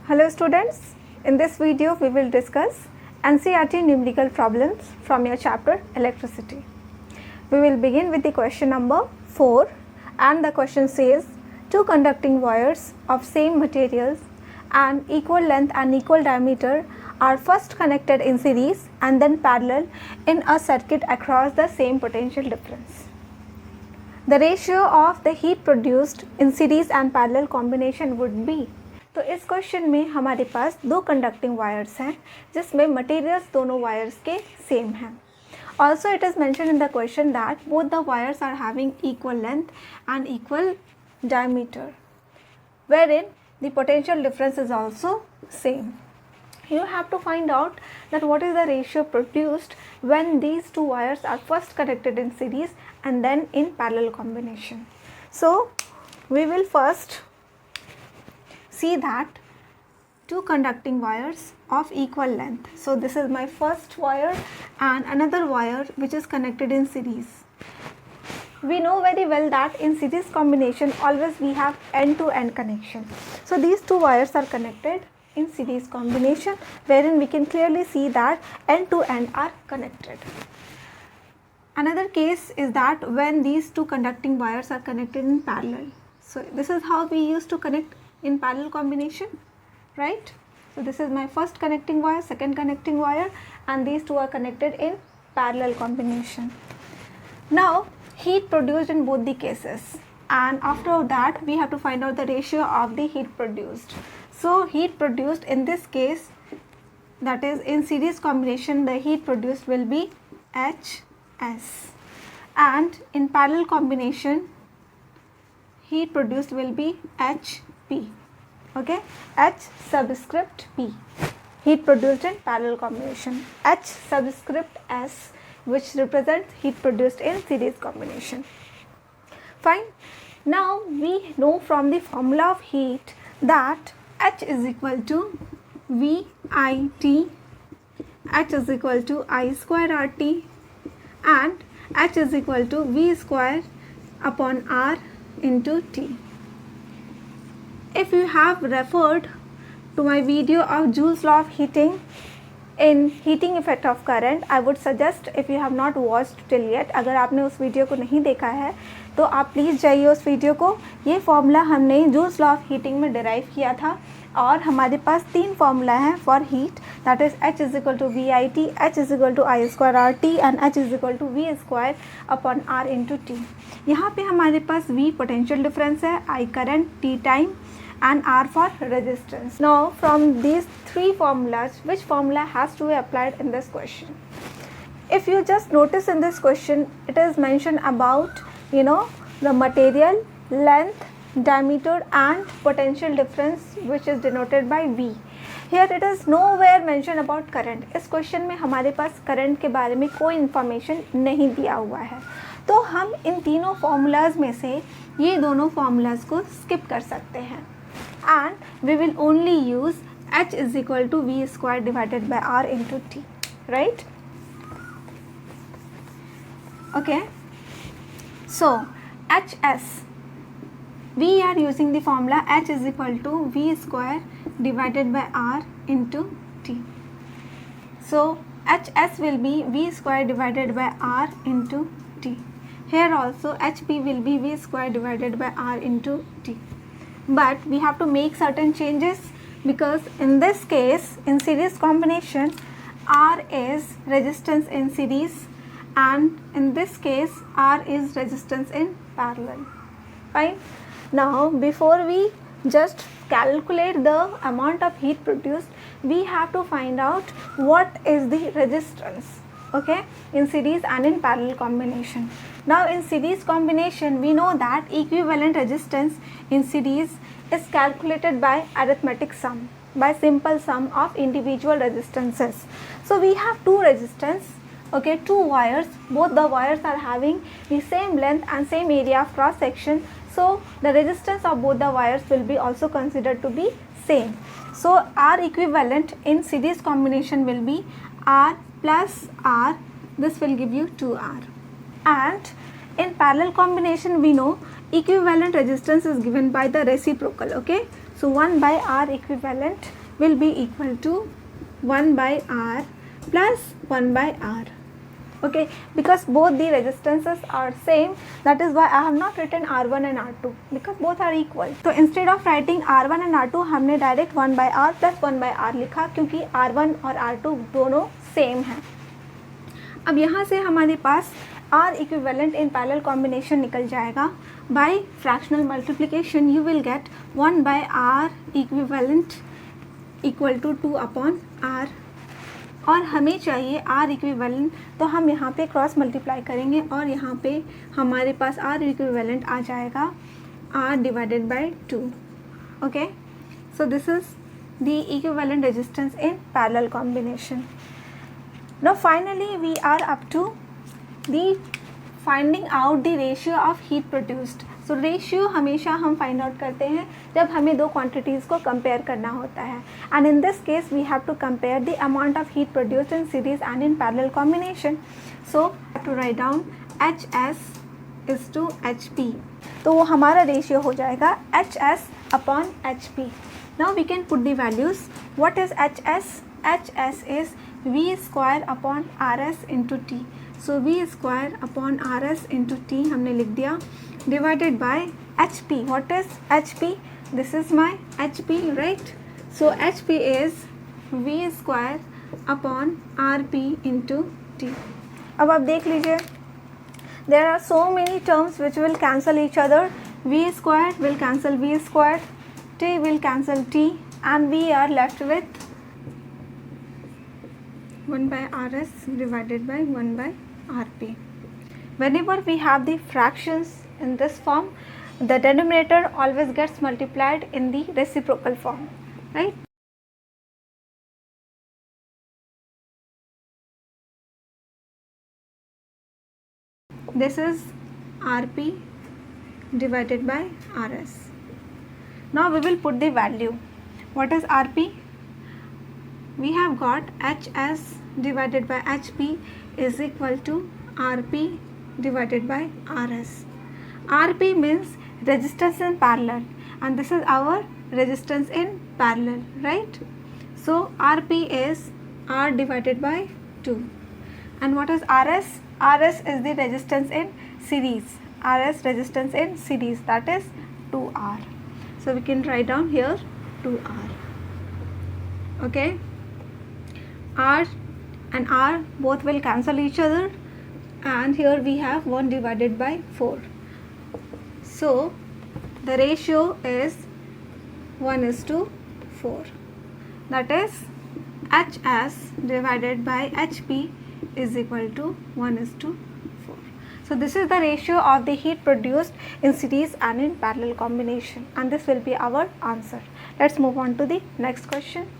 Hello students, in this video we will discuss NCERT numerical problems from your chapter electricity. We will begin with the question number 4 and the question says two conducting wires of same materials and equal length and equal diameter are first connected in series and then parallel in a circuit across the same potential difference. The ratio of the heat produced in series and parallel combination would be. तो इस question में हमारे पास दो conducting wires हैं जिसमें materials दोनों wires के same हैं. Also it is mention in the question that both the wires are having equal length and equal diameter wherein the potential difference is also same. You have to find out that what is the ratio produced when these two wires are first connected in series and then in parallel combination. So we will first see that two conducting wires of equal length. So this is my first wire and another wire which is connected in series. We know very well that in series combination always we have end-to-end connection. So these two wires are connected in series combination wherein we can clearly see that end-to-end are connected. Another case is that when these two conducting wires are connected in parallel. So this is how we used to connect in parallel combination, right? So this is my first connecting wire, second connecting wire, and these two are connected in parallel combination. Now heat produced in both the cases, and after that we have to find out the ratio of the heat produced. So heat produced in this case, that is in series combination, the heat produced will be HS, and in parallel combination heat produced will be HP. Okay, H subscript P, heat produced in parallel combination, H subscript S, which represents heat produced in series combination. Fine. Now we know from the formula of heat that H is equal to VIT, H is equal to I square RT, and H is equal to V square upon R into T. If you have referred to my video of Joule's law of heating in heating effect of current, I would suggest, if you have not watched till yet, अगर आपने उस video को नहीं देखा है तो आप please जाइए उस वीडियो को. ये फॉर्मूला हमने जूल्स लॉ ऑफ हीटिंग में डिराइव किया था और हमारे पास तीन फॉर्मूला हैं for heat, that is H is equal to V I T, H is equal to I square R T and H is equal to V square upon R into T. यहाँ पे हमारे पास V potential difference है, I current, T time and R for resistance. Now from these three formulas, which formula has to be applied in this question? If you just notice in this question, it is mentioned about the material, length, diameter and potential difference, which is denoted by V. Here it is nowhere mentioned about current. इस question में हमारे पास current के बारे में कोई information नहीं दिया हुआ है, तो हम इन तीनों formulas में से ये दोनों formulas को skip कर सकते हैं and we will only use H is equal to V square divided by R into T, right? Okay, so HS, we are using the formula H is equal to V square divided by R into T. So HS will be V square divided by R into T. Here also HP will be V square divided by R into T. But we have to make certain changes because in this case in series combination R is resistance in series and in this case R is resistance in parallel. Fine. Now before we just calculate the amount of heat produced, we have to find out what is the resistance, okay, in series and in parallel combination. Now in series combination we know that equivalent resistance in series is calculated by arithmetic sum, by simple sum of individual resistances. So we have two resistance, okay, two wires, both the wires are having the same length and same area of cross section, so the resistance of both the wires will be also considered to be same. So R equivalent in series combination will be R plus R, this will give you 2R, and in parallel combination we know equivalent resistance is given by the reciprocal. Okay, so 1 by R equivalent will be equal to 1 by R plus 1 by R. Okay, because both the resistances are same, that is why I have not written R1 and R2, because both are equal. So instead of writing R1 and R2 हमने direct 1 by R plus 1 by R लिखा, क्योंकि R1 और R2 दोनों same हैं. अब यहाँ से हमारे पास R equivalent in parallel combination निकल जाएगा. By fractional multiplication you will get 1 by R equivalent equal to 2 upon R. और हमें चाहिए R इक्विवेलेंट, तो हम यहाँ पे क्रॉस मल्टीप्लाई करेंगे और यहाँ पे हमारे पास R इक्विवेलेंट आ जाएगा R divided by 2. Okay, so this is the equivalent resistance in parallel combination. Now finally we are up to the finding out the ratio of heat produced. So ratio हमेशा हम find out करते हैं जब हमें दो quantities को compare करना होता है. And in this case we have to compare the amount of heat produced in series and in parallel combination. So to write down HS is to HP. तो वो हमारा रेशियो हो जाएगा HS upon HP. Now we can put the values. What is HS? HS is V square upon RS into T. So V square upon RS into T हमने लिख दिया, divided by HP. What is HP? This is my HP, right? So HP is V square upon RP into T. अब आप देख लीजिए, there are so many terms which will cancel each other. V square will cancel V square, T will cancel T, and we are left with 1 by RS divided by 1 by RP. Whenever we have the fractions in this form, the denominator always gets multiplied in the reciprocal form, right? This is RP divided by RS. Now we will put the value. What is RP? We have got HS divided by HP is equal to RP divided by RS. RP means resistance in parallel, and this is our resistance in parallel, right? So RP is R divided by 2. And what is RS? RS is the resistance in series. RS resistance in series, that is 2R. So we can write down here 2R. Okay, R and R both will cancel each other, and here we have 1 divided by 4. So the ratio is 1:4. That is HS divided by HP is equal to 1:4. So this is the ratio of the heat produced in series and in parallel combination, and this will be our answer. Let's move on to the next question.